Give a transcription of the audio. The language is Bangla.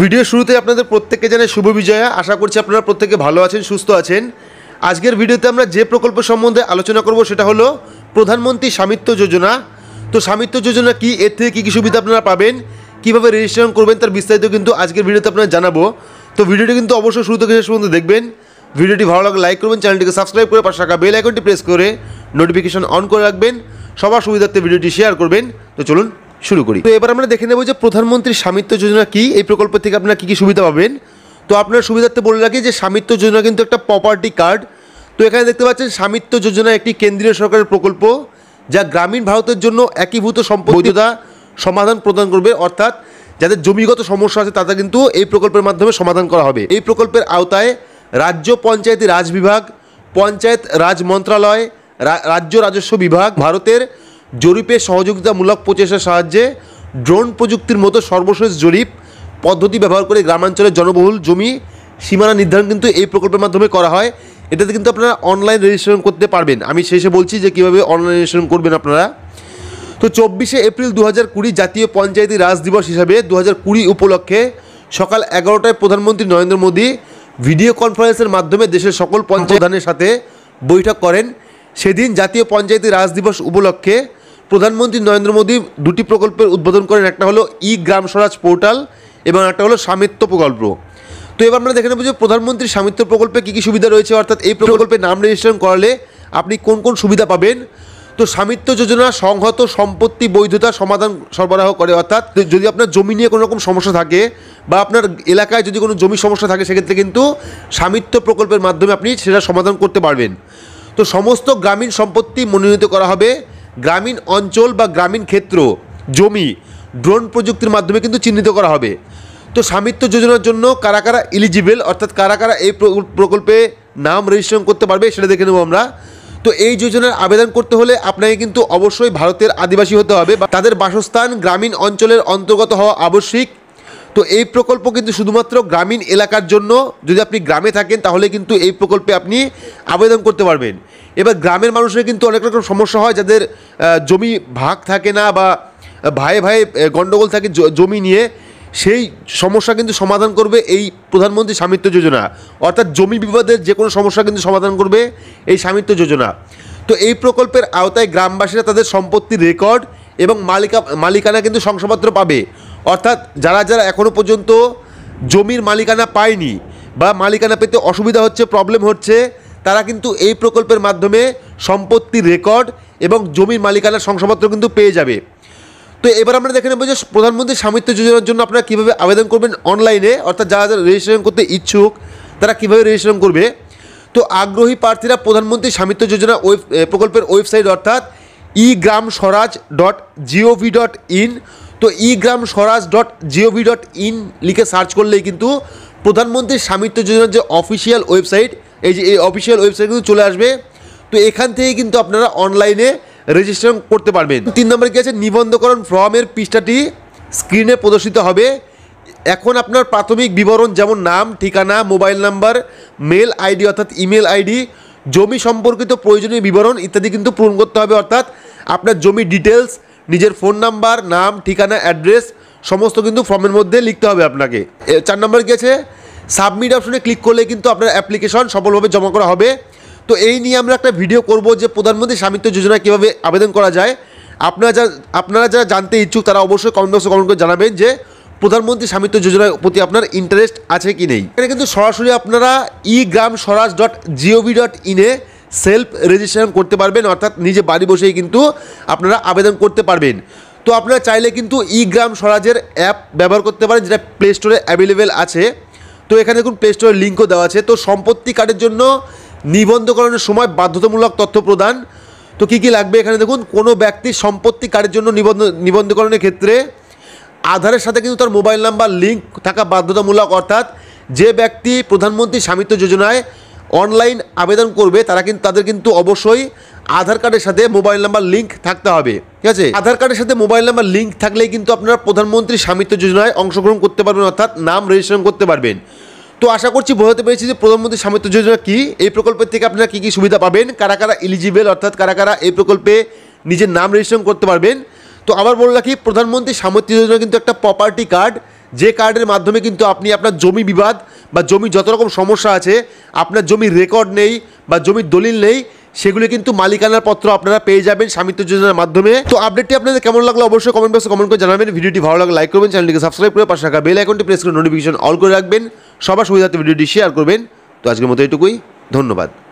ভিডিও শুরুতে আপনাদের প্রত্যেককে জানাই শুভ বিজয়া। আশা করছি আপনারা প্রত্যেকে ভালো আছেন, সুস্থ আছেন। আজকের ভিডিওতে আমরা যে প্রকল্প সম্বন্ধে আলোচনা করব সেটা হলো প্রধানমন্ত্রী স্বামিত্ব যোজনা। তো স্বামিত্ব যোজনা কি, এর থেকে কী কী সুবিধা আপনারা পাবেন, কীভাবে রেজিস্ট্রেশন করবেন, তার বিস্তারিত কিন্তু আজকের ভিডিওতে আপনারা জানাবো। তো ভিডিওটি কিন্তু অবশ্যই শুরু থেকে শেষ পর্যন্ত দেখবেন। ভিডিওটি ভালো লাগলে লাইক করবেন, চ্যানেলটিকে সাবস্ক্রাইব করে পাশে থাকা বেল আইকনটি প্রেস করে নোটিফিকেশন অন করে রাখবেন, সবার সুবিধার্থে ভিডিওটি শেয়ার করবেন। তো চলুন শুরু করি। তো এবার আমরা দেখে নেব যে প্রধানমন্ত্রী স্বামিত্ব যোজনা কি, এই প্রকল্প থেকে আপনারা কী কী সুবিধা পাবেন। তো আপনার সুবিধার্থে বলে রাখি যে স্বামিত্ব যোজনা কিন্তু একটা প্রপার্টি কার্ড। তো এখানে দেখতে পাচ্ছেন স্বামিত্ব যোজনা একটি কেন্দ্রীয় সরকারের প্রকল্প যা গ্রামীণ ভারতের জন্য একীভূত সম্পত্তিতা সমাধান প্রদান করবে, অর্থাৎ যাদের জমিগত সমস্যা আছে তাদের কিন্তু এই প্রকল্পের মাধ্যমে সমাধান করা হবে। এই প্রকল্পের আওতায় রাজ্য পঞ্চায়েতি রাজ বিভাগ, পঞ্চায়েত রাজ মন্ত্রণালয়, রাজ্য রাজস্ব বিভাগ ভারতের জরিপে সহযোগিতামূলক প্রচেষ্টার সাহায্যে ড্রোন প্রযুক্তির মতো সর্বশেষ জরিপ পদ্ধতি ব্যবহার করে গ্রামাঞ্চলের জনবহুল জমি সীমানা নির্ধারণ কিন্তু এই প্রকল্পের মাধ্যমে করা হয়। এটাতে কিন্তু আপনারা অনলাইন রেজিস্ট্রেশন করতে পারবেন। আমি শেষে বলছি যে কীভাবে অনলাইন রেজিস্ট্রেশন করবেন আপনারা। তো 24শে এপ্রিল 2020 জাতীয় পঞ্চায়েতি রাজ দিবস হিসাবে 2020 উপলক্ষে সকাল 11টায় প্রধানমন্ত্রী নরেন্দ্র মোদী ভিডিও কনফারেন্সের মাধ্যমে দেশের সকল পঞ্চায়েত প্রধানের সাথে বৈঠক করেন। সেদিন জাতীয় পঞ্চায়েতি রাজ দিবস উপলক্ষে প্রধানমন্ত্রী নরেন্দ্র মোদী দুটি প্রকল্পের উদ্বোধন করেন। একটা হলো ই গ্রাম স্বরাজ পোর্টাল এবং একটা হলো স্বামিত্ব প্রকল্প। তো এবার আমরা দেখে নেব যে প্রধানমন্ত্রী স্বামিত্ব প্রকল্পে কী কী সুবিধা রয়েছে, অর্থাৎ এই প্রকল্পে নাম রেজিস্ট্রেশন করালে আপনি কোন কোন সুবিধা পাবেন। তো স্বামিত্ব যোজনা সংহত সম্পত্তি বৈধতা সমাধান সরবরাহ করে, অর্থাৎ যদি আপনার জমি নিয়ে কোনো রকম সমস্যা থাকে বা আপনার এলাকায় যদি কোনো জমির সমস্যা থাকে সেক্ষেত্রে কিন্তু স্বামিত্ব প্রকল্পের মাধ্যমে আপনি সেটা সমাধান করতে পারবেন। তো সমস্ত গ্রামীণ সম্পত্তি মনোনীত করা হবে। গ্রামীণ অঞ্চল বা গ্রামীণ ক্ষেত্র জমি ড্রোন প্রযুক্তির মাধ্যমে কিন্তু চিহ্নিত করা হবে। তো স্বামিত্ব যোজনার জন্য কারা কারা এলিজিবল, অর্থাৎ কারা কারা এই প্রকল্পে নাম রেজিস্ট্রেশন করতে পারবে সেটা দেখে নেব আমরা। তো এই যোজনার আবেদন করতে হলে আপনাকে কিন্তু অবশ্যই ভারতের আদিবাসী হতে হবে বা তাদের বাসস্থান গ্রামীণ অঞ্চলের অন্তর্গত হওয়া আবশ্যিক। তো এই প্রকল্প কিন্তু শুধুমাত্র গ্রামীণ এলাকার জন্য। যদি আপনি গ্রামে থাকেন তাহলে কিন্তু এই প্রকল্পে আপনি আবেদন করতে পারবেন। এবার গ্রামের মানুষের কিন্তু অনেক রকম সমস্যা হয়, যাদের জমি ভাগ থাকে না বা ভাইয়ে ভাইয়ে গণ্ডগোল থাকে জমি নিয়ে, সেই সমস্যা কিন্তু সমাধান করবে এই প্রধানমন্ত্রী স্বামিত্ব যোজনা, অর্থাৎ জমি বিবাদের যে কোনো সমস্যা কিন্তু সমাধান করবে এই স্বামিত্ব যোজনা। তো এই প্রকল্পের আওতায় গ্রামবাসীরা তাদের সম্পত্তির রেকর্ড এবং মালিকানা কিন্তু শংসাপত্র পাবে, অর্থাৎ যারা যারা এখনও পর্যন্ত জমির মালিকানা পায়নি বা মালিকানা পেতে অসুবিধা হচ্ছে, প্রবলেম হচ্ছে, তারা কিন্তু এই প্রকল্পের মাধ্যমে সম্পত্তির রেকর্ড এবং জমির মালিকানার শংসাপত্র কিন্তু পেয়ে যাবে। তো এবার আমরা দেখে নেব যে প্রধানমন্ত্রী স্বামিত্ব যোজনার জন্য আপনারা কীভাবে আবেদন করবেন অনলাইনে, অর্থাৎ যারা যারা রেজিস্ট্রেশন করতে ইচ্ছুক তারা কীভাবে রেজিস্ট্রেশন করবে। তো আগ্রহী প্রার্থীরা প্রধানমন্ত্রী স্বামিত্ব যোজনা প্রকল্পের ওয়েবসাইট অর্থাৎ eGramSwaraj.gov.in। তো eGramSwaraj.gov.in লিখে সার্চ করলেই কিন্তু প্রধানমন্ত্রী স্বামিত্ব যোজনার যে অফিসিয়াল ওয়েবসাইট, এই যে এই অফিসিয়াল ওয়েবসাইট কিন্তু চলে আসবে। তো এখান থেকে কিন্তু আপনারা অনলাইনে রেজিস্ট্রেশন করতে পারবেন। 3 নম্বরে কি আছে, নিবন্ধকরণ ফর্মের পৃষ্ঠাটি স্ক্রিনে প্রদর্শিত হবে। এখন আপনার প্রাথমিক বিবরণ যেমন নাম, ঠিকানা, মোবাইল নাম্বার, মেল আইডি অর্থাৎ ইমেল আইডি, জমি সম্পর্কিত প্রয়োজনীয় বিবরণ ইত্যাদি কিন্তু পূরণ করতে হবে, অর্থাৎ আপনার জমির ডিটেলস, নিজের ফোন নাম্বার, নাম, ঠিকানা, অ্যাড্রেস সমস্ত কিন্তু ফর্মের মধ্যে লিখতে হবে আপনাকে। 4 নম্বর কি আছে, সাবমিট অপশনে ক্লিক করলে কিন্তু আপনার অ্যাপ্লিকেশন সফলভাবে জমা করা হবে। তো এই নিয়ে আমরা একটা ভিডিও করব যে প্রধানমন্ত্রী স্বামিত্ব যোজনায় কীভাবে আবেদন করা যায়। আপনারা যারা জানতে ইচ্ছুক তারা অবশ্যই কমেন্ট বক্সে কমেন্ট করে জানাবেন যে প্রধানমন্ত্রী স্বামিত্ব যোজনার প্রতি আপনার ইন্টারেস্ট আছে কি নেই। এখানে কিন্তু সরাসরি আপনারা eGramSwaraj.gov.in এ সেলফ রেজিস্ট্রেশন করতে পারবেন, অর্থাৎ নিজে বাড়ি বসেই কিন্তু আপনারা আবেদন করতে পারবেন। তো আপনারা চাইলে কিন্তু eGram স্বরাজের অ্যাপ ব্যবহার করতে পারেন, যেটা প্লে স্টোরে অ্যাভেলেবেল আছে। তো এখানে দেখুন প্লে স্টোরের লিঙ্কও দেওয়া আছে। তো সম্পত্তি কার্ডের জন্য নিবন্ধকরণের সময় বাধ্যতামূলক তথ্য প্রদান। তো কী কী লাগবে এখানে দেখুন, কোনো ব্যক্তির সম্পত্তি কার্ডের জন্য নিবন্ধকরণের ক্ষেত্রে আধারের সাথে কিন্তু তার মোবাইল নাম্বার লিঙ্ক থাকা বাধ্যতামূলক, অর্থাৎ যে ব্যক্তি প্রধানমন্ত্রী স্বামিত্ব যোজনায় অনলাইন আবেদন করবে তাদের কিন্তু অবশ্যই আধার কার্ডের সাথে মোবাইল নাম্বার লিঙ্ক থাকতে হবে, ঠিক আছে। আধার কার্ডের সাথে মোবাইল নাম্বার লিঙ্ক থাকলেই কিন্তু আপনারা প্রধানমন্ত্রী স্বামিত্ব যোজনায় অংশগ্রহণ করতে পারবেন, অর্থাৎ নাম রেজিস্ট্রেশন করতে পারবেন। তো আশা করছি বোঝাতে পেরেছি যে প্রধানমন্ত্রী স্বামিত্ব যোজনা কি, এই প্রকল্পের থেকে আপনারা কী কী সুবিধা পাবেন, কারা কারা এলিজিবল অর্থাৎ কারা কারা এই প্রকল্পে নিজের নাম রেজিস্ট্রেশন করতে পারবেন। তো আবার বলে রাখি, প্রধানমন্ত্রী স্বামিত্ব যোজনা কিন্তু একটা প্রপার্টি কার্ড যে কার্ডের মাধ্যমে কিন্তু আপনি আপনার জমি বিবাদ বা জমি যত রকম সমস্যা আছে, আপনার জমির রেকর্ড নেই বা জমির দলিল নেই, সেগুলো কিন্তু মালিকানার পত্র আপনারা পেয়ে যাবেন স্বামিত্ব যোজনার মাধ্যমে। তো আপডেটটি আপনাদের কেমন লাগলো অবশ্যই কমেন্ট বক্সে কমেন্ট করে জানাবেন। ভিডিওটি ভালো লাগলে লাইক করবেন, চ্যানেলটিকে সাবস্ক্রাইব করে পাশে রাখা বেল আইকনটি প্রেস করে নোটিফিকেশন অল করে রাখবেন। সবার সুবিধার্থে ভিডিওটি শেয়ার করবেন। তো আজকের মতো এটুকুই, ধন্যবাদ।